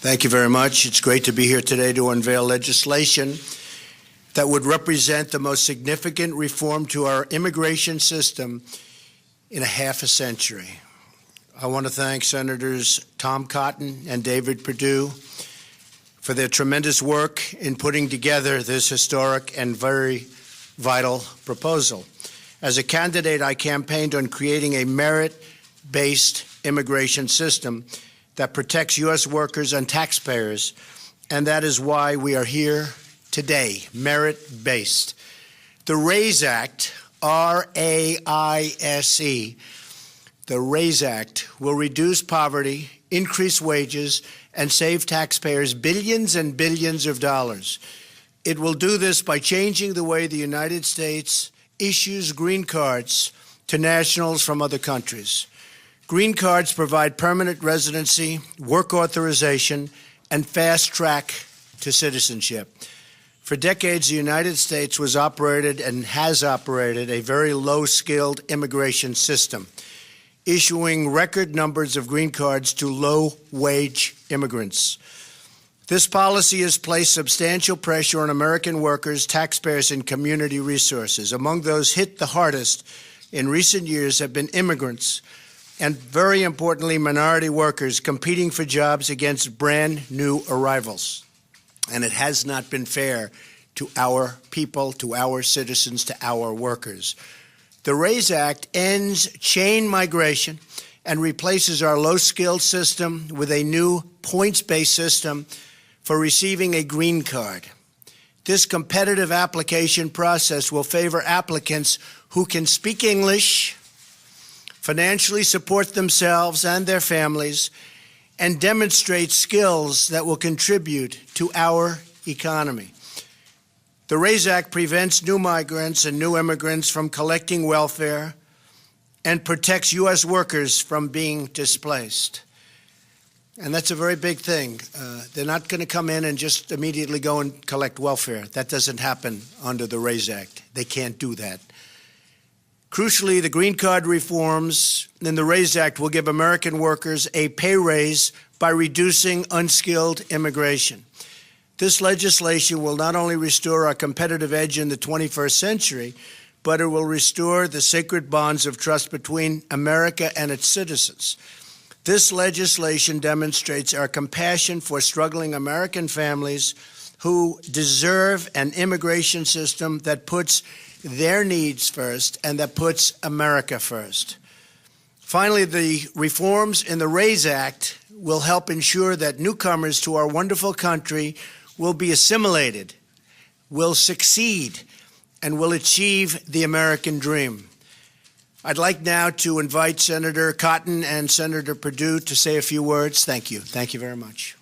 Thank you very much. It's great to be here today to unveil legislation that would represent the most significant reform to our immigration system in a half a century. I want to thank Senators Tom Cotton and David Perdue for their tremendous work in putting together this historic and very vital proposal. As a candidate, I campaigned on creating a merit-based immigration system that protects U.S. workers and taxpayers, and that is why we are here today, merit-based. The RAISE Act, R-A-I-S-E, the RAISE Act will reduce poverty, increase wages, and save taxpayers billions and billions of dollars. It will do this by changing the way the United States issues green cards to nationals from other countries. Green cards provide permanent residency, work authorization, and fast track to citizenship. For decades, the United States was operated and has operated a very low-skilled immigration system, issuing record numbers of green cards to low-wage immigrants. This policy has placed substantial pressure on American workers, taxpayers, and community resources. Among those hit the hardest in recent years have been immigrants and, very importantly, minority workers competing for jobs against brand new arrivals. And it has not been fair to our people, to our citizens, to our workers. The RAISE Act ends chain migration and replaces our low-skilled system with a new points-based system for receiving a green card. This competitive application process will favor applicants who can speak English, financially support themselves and their families, and demonstrate skills that will contribute to our economy. The RAISE Act prevents new migrants and new immigrants from collecting welfare and protects U.S. workers from being displaced. And that's a very big thing. They're not going to come in and just immediately go and collect welfare. That doesn't happen under the RAISE Act. They can't do that. Crucially, the green card reforms in the RAISE Act will give American workers a pay raise by reducing unskilled immigration. This legislation will not only restore our competitive edge in the 21st century, but it will restore the sacred bonds of trust between America and its citizens. This legislation demonstrates our compassion for struggling American families who deserve an immigration system that puts their needs first and that puts America first. Finally, the reforms in the RAISE Act will help ensure that newcomers to our wonderful country will be assimilated, will succeed, and will achieve the American dream. I'd like now to invite Senator Cotton and Senator Perdue to say a few words. Thank you. Thank you very much.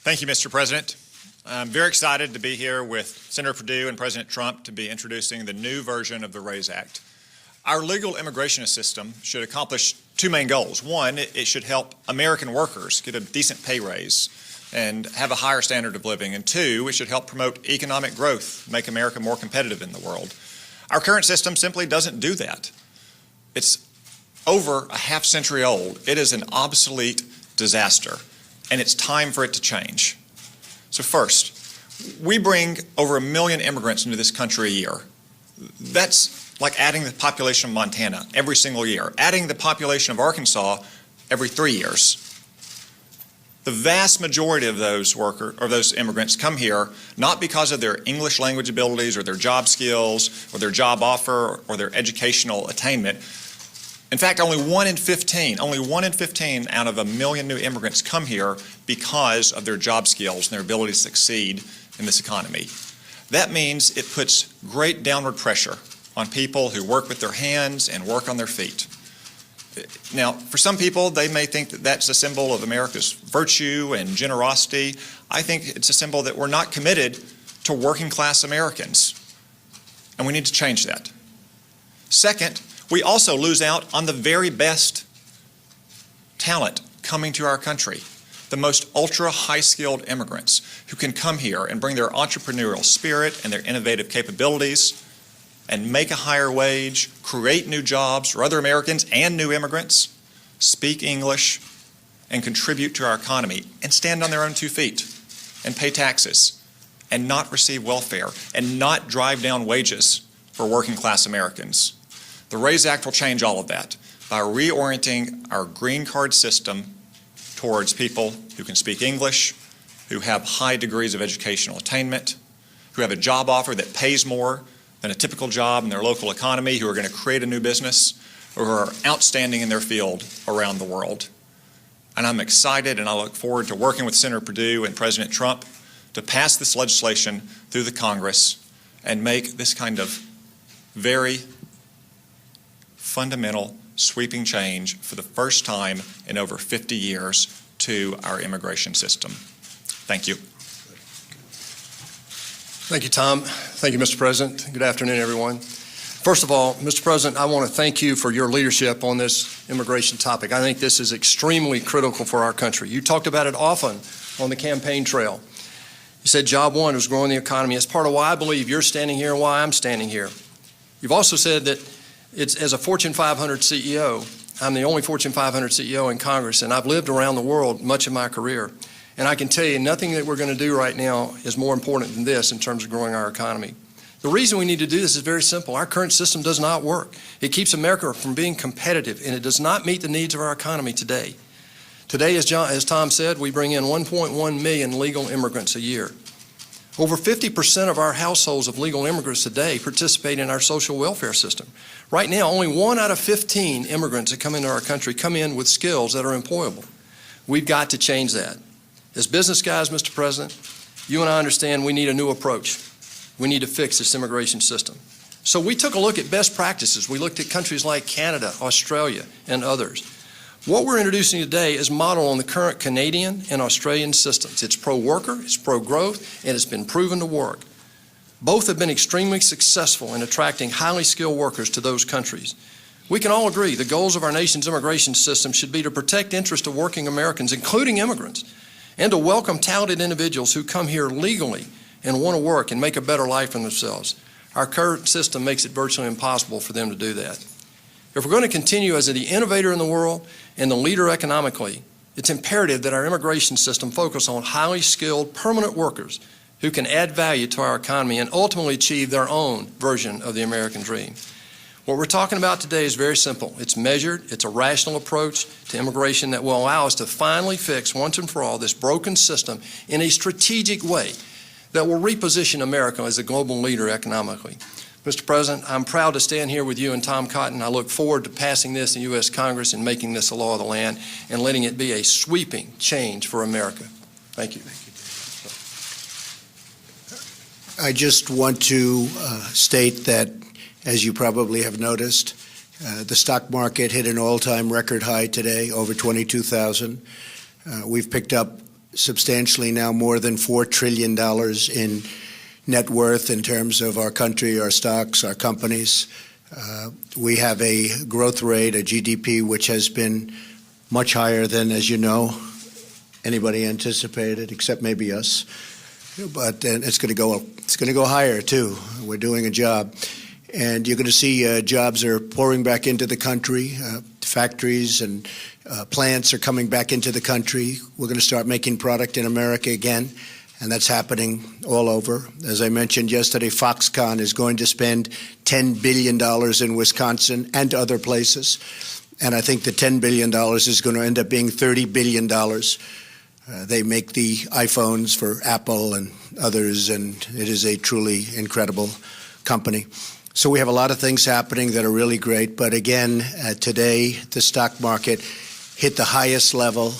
Thank you, Mr. President. I'm very excited to be here with Senator Perdue and President Trump to be introducing the new version of the RAISE Act. Our legal immigration system should accomplish two main goals. One, it should help American workers get a decent pay raise and have a higher standard of living. And two, it should help promote economic growth, make America more competitive in the world. Our current system simply doesn't do that. It's over a half century old. It is an obsolete disaster, and it's time for it to change. So first, we bring over 1 million immigrants into this country a year. That's like adding the population of Montana every single year, adding the population of Arkansas every 3 years. The vast majority of those immigrants come here not because of their English language abilities or their job skills or their job offer or their educational attainment. In fact, only one in 15 out of 1 million new immigrants come here because of their job skills and their ability to succeed in this economy. That means it puts great downward pressure on people who work with their hands and work on their feet. Now, for some people, they may think that that's a symbol of America's virtue and generosity. I think it's a symbol that we're not committed to working class Americans, and we need to change that. Second, we also lose out on the very best talent coming to our country, the most ultra high-skilled immigrants who can come here and bring their entrepreneurial spirit and their innovative capabilities and make a higher wage, create new jobs for other Americans and new immigrants, speak English, and contribute to our economy and stand on their own 2 feet and pay taxes and not receive welfare and not drive down wages for working class Americans. The RAISE Act will change all of that by reorienting our green card system towards people who can speak English, who have high degrees of educational attainment, who have a job offer that pays more than a typical job in their local economy, who are going to create a new business, or who are outstanding in their field around the world. And I'm excited and I look forward to working with Senator Perdue and President Trump to pass this legislation through the Congress and make this kind of very fundamental, sweeping change for the first time in over 50 years to our immigration system. Thank you. Thank you, Tom. Thank you, Mr. President. Good afternoon, everyone. First of all, Mr. President, I want to thank you for your leadership on this immigration topic. I think this is extremely critical for our country. You talked about it often on the campaign trail. You said job one was growing the economy. It's part of why I believe you're standing here and why I'm standing here. You've also said that as a Fortune 500 CEO, I'm the only Fortune 500 CEO in Congress, and I've lived around the world much of my career. And I can tell you nothing that we're going to do right now is more important than this in terms of growing our economy. The reason we need to do this is very simple. Our current system does not work. It keeps America from being competitive, and it does not meet the needs of our economy today. Today, as Tom said, we bring in 1.1 million legal immigrants a year. Over 50% of our households of legal immigrants today participate in our social welfare system. Right now, only 1 out of 15 immigrants that come into our country come in with skills that are employable. We've got to change that. As business guys, Mr. President, you and I understand we need a new approach. We need to fix this immigration system. So we took a look at best practices. We looked at countries like Canada, Australia, and others. What we're introducing today is modeled on the current Canadian and Australian systems. It's pro-worker, it's pro-growth, and it's been proven to work. Both have been extremely successful in attracting highly skilled workers to those countries. We can all agree the goals of our nation's immigration system should be to protect the interests of working Americans, including immigrants, and to welcome talented individuals who come here legally and want to work and make a better life for themselves. Our current system makes it virtually impossible for them to do that. If we're going to continue as the innovator in the world and the leader economically, it's imperative that our immigration system focus on highly skilled permanent workers who can add value to our economy and ultimately achieve their own version of the American dream. What we're talking about today is very simple. It's measured, it's a rational approach to immigration that will allow us to finally fix once and for all this broken system in a strategic way that will reposition America as a global leader economically. Mr. President, I'm proud to stand here with you and Tom Cotton. I look forward to passing this in the U.S. Congress and making this a law of the land and letting it be a sweeping change for America. Thank you. I just want to state that, as you probably have noticed, the stock market hit an all-time record high today, over 22,000. We've picked up substantially now more than $4 trillion in net worth in terms of our country, our stocks, our companies. We have a growth rate, a GDP, which has been much higher than, as you know, anybody anticipated, except maybe us. But it's going to go higher too. We're doing a job, and you're going to see jobs are pouring back into the country. Factories and plants are coming back into the country. We're going to start making product in America again. And that's happening all over. As I mentioned yesterday, Foxconn is going to spend $10 billion in Wisconsin and other places. And I think the $10 billion is going to end up being $30 billion. They make the iPhones for Apple and others, and it is a truly incredible company. So we have a lot of things happening that are really great. But again, today, the stock market hit the highest level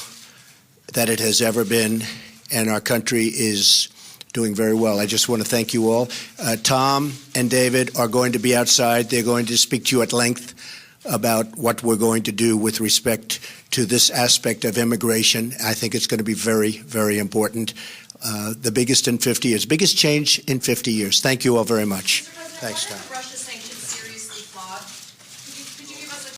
that it has ever been, and our country is doing very well. I just want to thank you all. Tom and David are going to be outside. They're going to speak to you at length about what we're going to do with respect to this aspect of immigration. I think it's going to be very, very important. The biggest in 50 years, biggest change in 50 years. Thank you all very much. Thanks, Tom.